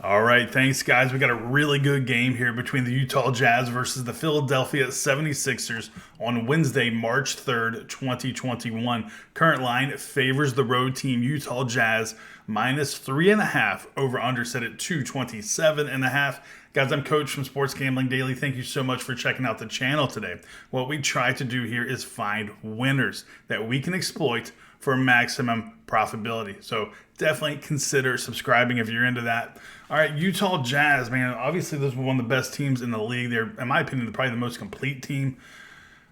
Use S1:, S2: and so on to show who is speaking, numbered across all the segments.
S1: All right, thanks, guys. We got a really good game here between the Utah Jazz versus the Philadelphia 76ers on Wednesday, March 3rd, 2021. Current line favors the road team Utah Jazz minus 3.5, over under set at 227.5. Guys, I'm Coach from Sports Gambling Daily. Thank you so much for checking out the channel today. What we try to do here is find winners that we can exploit for maximum profitability. So definitely consider subscribing if you're into that. All right, Utah Jazz, man. Obviously, this was one of the best teams in the league. They're, in my opinion, probably the most complete team.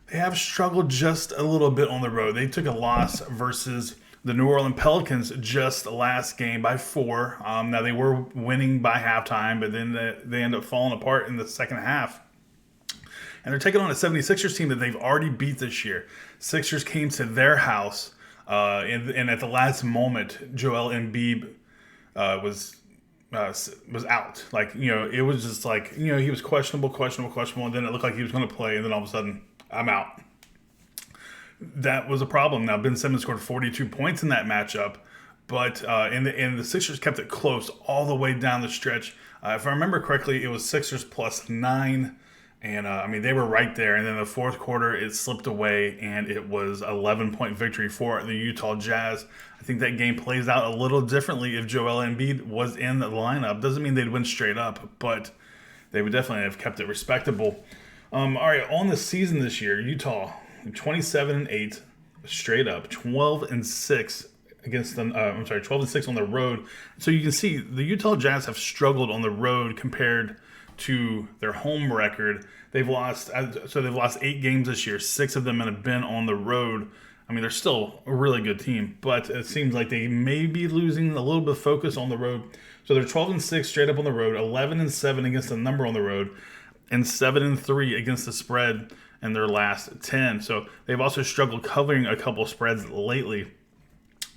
S1: They have struggled just a little bit on the road. They took a loss versus the New Orleans Pelicans just last game by 4. Now, they were winning by halftime, but then they end up falling apart in the second half. And they're taking on a 76ers team that they've already beat this year. Sixers came to their house, and at the last moment, Joel Embiid was out. Like, it was just like, he was questionable, and then it looked like he was going to play, and then all of a sudden, I'm out. That was a problem. Now, Ben Simmons scored 42 points in that matchup, but and the Sixers kept it close all the way down the stretch. If I remember correctly, it was Sixers plus 9, and they were right there. And then the fourth quarter, it slipped away, and it was 11-point victory for the Utah Jazz. I think that game plays out a little differently if Joel Embiid was in the lineup. Doesn't mean they'd win straight up, but they would definitely have kept it respectable. All right, on the season this year, Utah 27-8 straight up, 12-6 against the 12-6 on the road. So you can see the Utah Jazz have struggled on the road compared to their home record. They've lost 8 games this year. 6 of them have been on the road. They're still a really good team, but it seems like they may be losing a little bit of focus on the road. So they're 12-6 straight up on the road, 11-7 against the number on the road, and 7-3 against the spread in their last 10. So they've also struggled covering a couple spreads lately.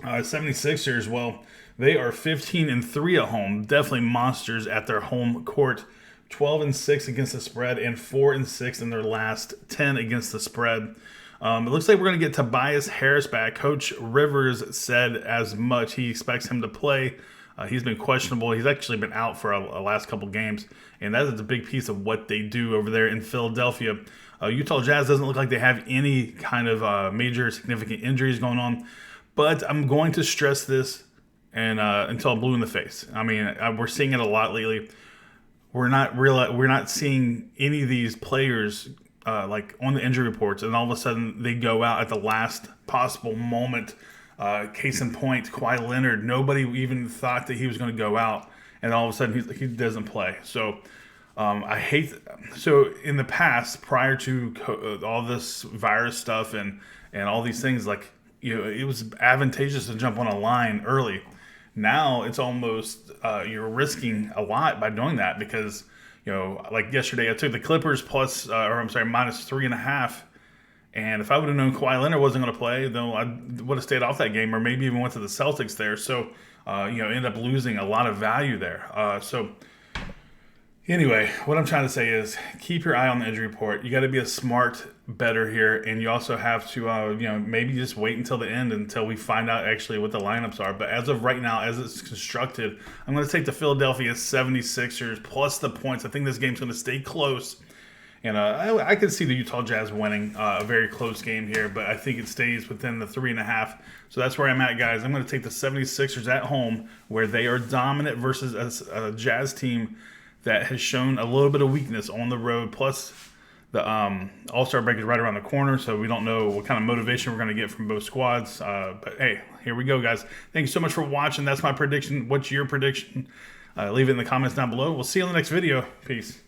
S1: 76ers, well, they are 15-3 at home. Definitely monsters at their home court. 12-6 against the spread and 4-6 in their last 10 against the spread. It looks like we're going to get Tobias Harris back. Coach Rivers said as much. He expects him to play. He's been questionable. He's actually been out for a last couple games, and that is a big piece of what they do over there in Philadelphia. Utah Jazz doesn't look like they have any kind of major significant injuries going on, but I'm going to stress this until I'm blue in the face. We're seeing it a lot lately. We're not seeing any of these players like on the injury reports, and all of a sudden they go out at the last possible moment. Case in point, Kawhi Leonard. Nobody even thought that he was going to go out, and all of a sudden he doesn't play. So I hate. So in the past, prior to all this virus stuff and all these things, it was advantageous to jump on a line early. Now it's almost you're risking a lot by doing that because like yesterday I took the Clippers minus 3.5. And if I would have known Kawhi Leonard wasn't going to play, then I would have stayed off that game, or maybe even went to the Celtics there. So, end up losing a lot of value there. Anyway, what I'm trying to say is keep your eye on the injury report. You got to be a smart bettor here, and you also have to, maybe just wait until the end until we find out actually what the lineups are. But as of right now, as it's constructed, I'm going to take the Philadelphia 76ers plus the points. I think this game's going to stay close. And I could see the Utah Jazz winning a very close game here, but I think it stays within the 3.5. So that's where I'm at, guys. I'm going to take the 76ers at home, where they are dominant versus a Jazz team that has shown a little bit of weakness on the road. Plus, the All-Star break is right around the corner, so we don't know what kind of motivation we're going to get from both squads. But, hey, here we go, guys. Thank you so much for watching. That's my prediction. What's your prediction? Leave it in the comments down below. We'll see you in the next video. Peace.